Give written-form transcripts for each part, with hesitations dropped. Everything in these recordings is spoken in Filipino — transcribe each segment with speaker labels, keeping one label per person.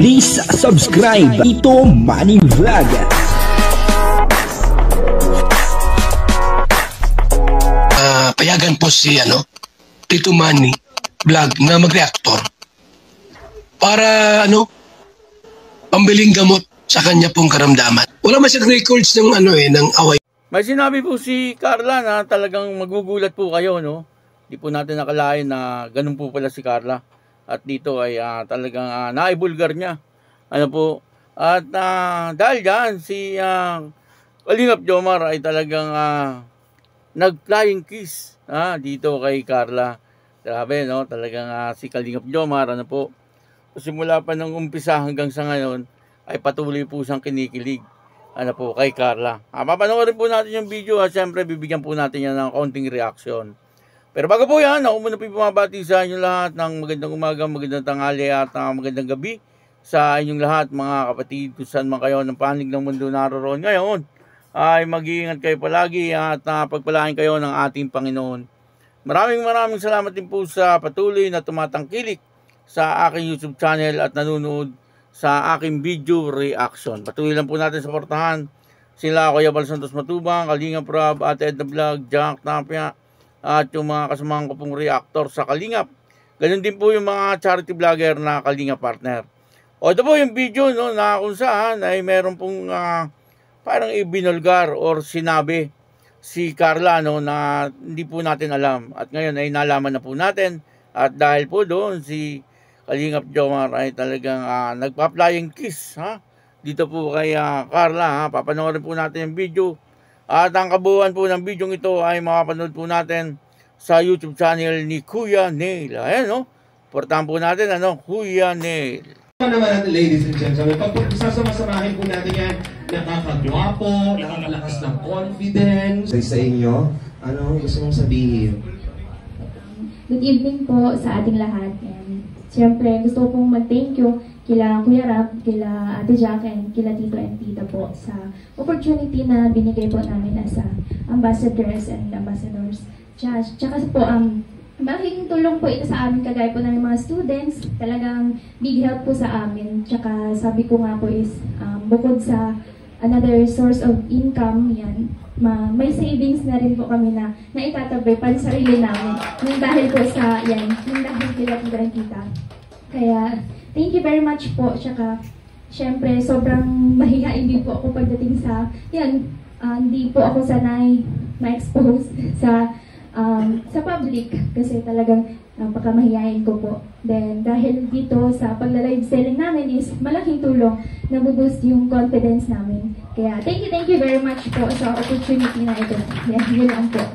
Speaker 1: Please subscribe Tito Manny Vlog.
Speaker 2: Payagan po si Tito Manny Vlog na mag-reactor para pambiling gamot sa kanya pong karamdaman. Wala man siyang records ng ng away.
Speaker 3: May sinabi po si Carla na talagang magugulat po kayo, no? Di po natin nakalain na ganun po pala si Carla. At dito ay talagang naibulgar niya. At dahil dyan, si Kalingap Jomar ay talagang nag-flying kiss dito kay Carla. Grabe, no? Talagang si Kalingap Jomar, simula pa nung umpisa hanggang sa ngayon, ay patuloy po siyang kinikilig. Kay Carla. Papanoorin po natin yung video at siyempre bibigyan po natin yan ng kaunting reaction. Pero bago po yan, ako muna po bumabati sa inyong lahat ng magandang umaga, magandang tanghali at magandang gabi sa inyong lahat mga kapatid kung saan man kayo ng panig ng mundo naroon ngayon. Ay mag-iingat kayo palagi at pagpalain kayo ng ating Panginoon. Maraming salamat din po sa patuloy na tumatangkilik sa aking YouTube channel at nanonood sa aking video reaction. Patuloy lang po natin suportahan sila Kuya Bal Santos Matubang, Kalingap Rob, Ate Edna Vlog, Jack Tapia, at yung mga kasamahan ko pong reactor sa Kalingap. Ganun din po yung mga charity vlogger na Kalingap partner. Ito po yung video na kung saan ay meron pong parang ibinulgar or sinabi si Carla na hindi po natin alam. At ngayon ay nalaman na po natin. At dahil po doon si Kalingap Jomar ay talagang nagpa-flying kiss dito po kay Carla. Papanoorin po natin yung video. At ang kabuuan po ng video ito ay makapanood po natin sa YouTube channel ni Kuya Neil. Ayan, portahan po natin, Kuya Neil.
Speaker 4: Ano naman natin, ladies and gentlemen, pag sasama-samahin po natin yan, nakakagwapo, nakakalakas ng confidence. Sa inyo, ano gusto mong sabihin?
Speaker 5: Good evening po sa ating lahat. And siyempre, gusto ko pong mag-thank you kila Kuya Rap, kila Ate Jack, and kila Tito and Tita po sa opportunity na binigay po namin as ambassadors and ambassadors. Tsaka po, malaking tulong po ito sa amin, kagaya po ng mga students. Talagang big help po sa amin. Tsaka sabi ko nga po is, bukod sa another source of income, yan, may savings na rin po kami na naitatabay pa sa sarili namin. Yung dahil po sa, yung dahil kila Tita and Tita. Kaya, thank you very much po. Tsaka, syempre, sobrang mahihain din po ako pagdating sa, hindi po ako sanay ma-expose sa public kasi talagang napakamahihain ko po. Then, dahil dito sa pagla-live selling namin is malaking tulong na boost yung confidence namin. Kaya, thank you very much po sa opportunity na ito. Yun lang po.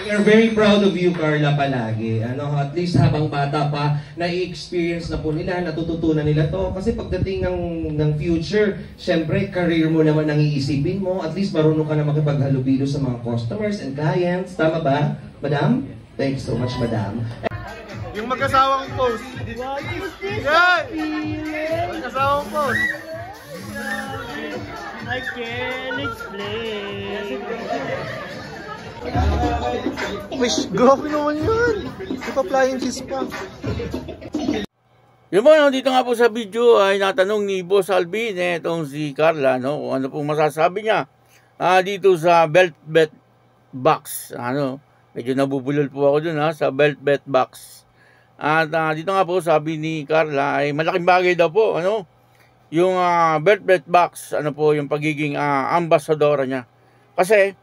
Speaker 4: We are very proud of you, Carla, palagi. At least habang bata pa, na-experience na po nila, natututunan nila to. Kasi pagdating ng future, syempre, career mo naman ang iisipin mo. At least marunong ka na makipaghalubilo sa mga customers and clients. Tama ba, Madam? Thanks so much, Madam.
Speaker 6: Yung mag-asawang post. Yan! Mag-asawang post.
Speaker 7: I can't explain.
Speaker 6: Wish, grabe naman yun. Ipa-flying kiss pa.
Speaker 3: Yun po, dito nga po sa video ay natanong ni Boss Alvin, itong si Carla, kung ano pong masasabi niya dito sa belt bet box. Medyo nabubulol po ako dun sa belt bet box. At dito nga po sabi ni Carla ay malaking bagay daw po, yung belt bet box, yung pagiging ambassadora niya. Kasi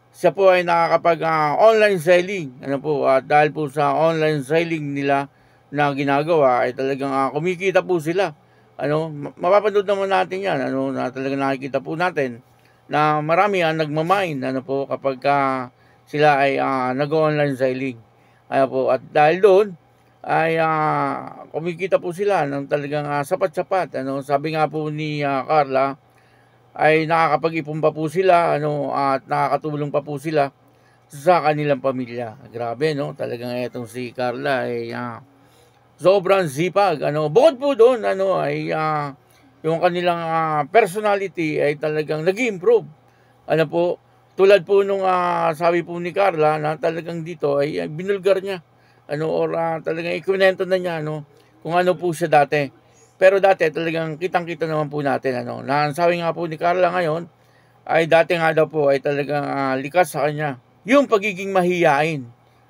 Speaker 3: siya po ay nakakapag online selling. Dahil po sa online selling nila na ginagawa ay talagang kumikita po sila. Mapapanood naman natin yan. Na talagang nakikita po natin na marami ang nagmamine kapag sila ay nag-online selling. At dahil doon ay kumikita po sila ng talagang sapat-sapat. Sabi nga po ni Carla ay nakakapag-ipon pa po sila at nakakatulong pa po sila sa kanilang pamilya. Grabe, talagang itong si Carla ay sobrang sipag. Bukod po doon ay yung kanilang personality ay talagang nag-improve. Tulad po nung sabi po ni Carla na talagang dito ay binulgar niya. Talagang ikwento na niya kung ano po siya dati. Pero dati talagang kitang-kita naman po natin, ano, na ang sabi nga po ni Carla ngayon, ay dati nga daw po ay talagang likas sa kanya yung pagiging mahiyain.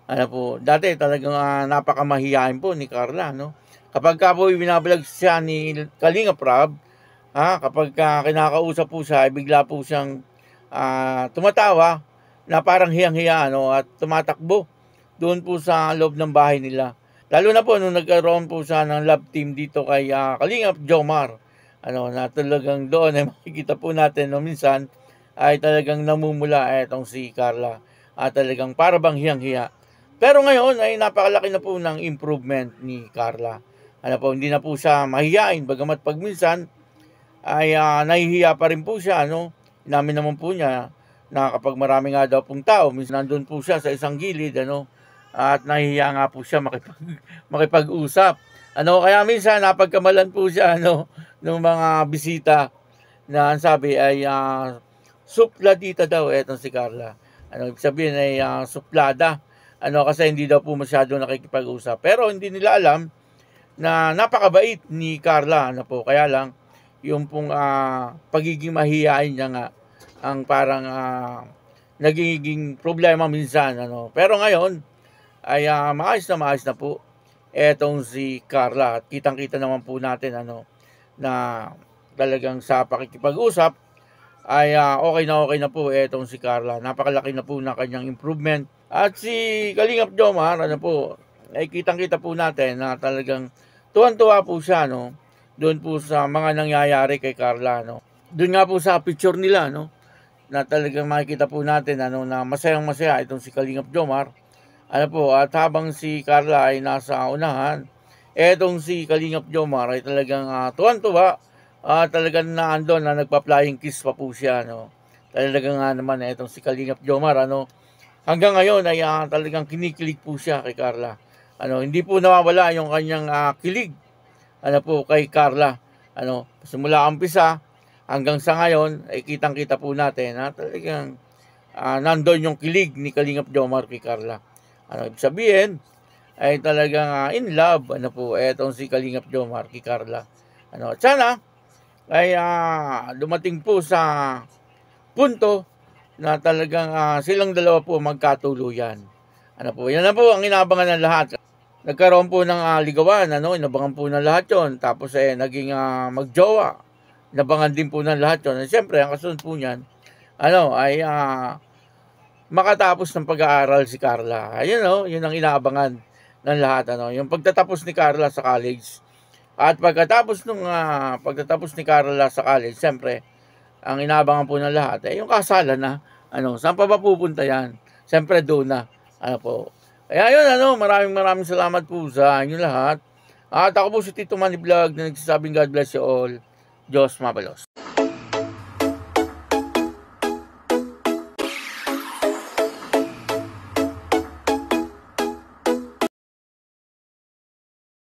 Speaker 3: Ano po, dati talagang napakamahiyain po ni Carla, no? Kapag ka po binablog siya ni Kalinga Prab, kapag kinakausap po siya, ay bigla po siyang tumatawa na parang hiyang-hiya, ano, at tumatakbo doon po sa loob ng bahay nila. Lalo na po nung nagkaroon po siya ng love team dito kay Kalingap Jomar, ano, na talagang doon ay makikita po natin no, minsan ay talagang namumula itong si Carla at talagang parabang hiyang-hiya. Pero ngayon ay napakalaki na po ng improvement ni Carla. Ano po, hindi na po siya mahihain, bagamat pag minsan ay nahihiya pa rin po siya, ano. Inamin naman po niya na kapag marami nga daw pong tao, minsan nandun po siya sa isang gilid, ano, at nahihiya nga po siya makipag-usap. Ano, kaya minsan napagkamalan po siya, ano, ng mga bisita na ang sabi ay supladita daw etong si Carla. Ano, ibig sabihin ay suplada. Ano, kasi hindi daw po masyado nakikipag-usap. Pero hindi nila alam na napakabait ni Carla, ano po. Kaya lang yung pong pagiging mahihain niya nga ang parang nagiging problema minsan, ano. Pero ngayon ay maayos na po etong si Carla. At kitang-kita naman po natin, ano, na talagang sa pakikipag-usap ay okay na po etong si Carla. Napakalaki na po na kanyang improvement. At si Kalingap Jomar, ano po, ay kitang-kita po natin na talagang tuwan-tuwa po siya, no, doon po sa mga nangyayari kay Carla, no. Doon nga po sa picture nila, no, na talagang makikita po natin, ano, na masayang-masaya itong si Kalingap Jomar. Ano po, at habang si Carla ay nasa unahan, etong si Kalingap Jomar ay talagang tuwan-tuwa, talagang naandun na nagpa-flying kiss pa po siya, no. Talagang nga naman etong si Kalingap Jomar, ano, hanggang ngayon ay talagang kinikilig po siya kay Carla. Ano, hindi po nawawala yung kanyang kilig, ano po, kay Carla. Ano, simula umpisa hanggang sa ngayon ay kitang-kita po natin na talagang nandun yung kilig ni Kalingap Jomar kay Carla. Ano, ibig sabihin ay talagang in love, ano po, etong si Kalingap Jomar kay Carla. Ano, at sana ay dumating po sa punto na talagang silang dalawa po magkatuluyan. Ano po, yan na po ang inaabangan ng lahat. Nagkaroon po ng ligawan, ano, inabangan po ng lahat yon. Tapos naging magjowa. Inabangan din po ng lahat yon. Siyempre, ang kasunod po niyan, ano, ay makatapos ng pag-aaral si Carla. Ayun, no, yun ang inaabangan ng lahat, ano, yung pagtatapos ni Carla sa college. At pagtatapos ni Carla sa college, siyempre, ang inaabangan po ng lahat ay yung kasalan na, ano, saan pa ba pupunta yan? Siyempre doon na, ano po. Kaya yun, ano, maraming salamat po sa inyo lahat. At ako po si Tito Manny Vlog na nagsasabing God bless you all. Diyos mabalos.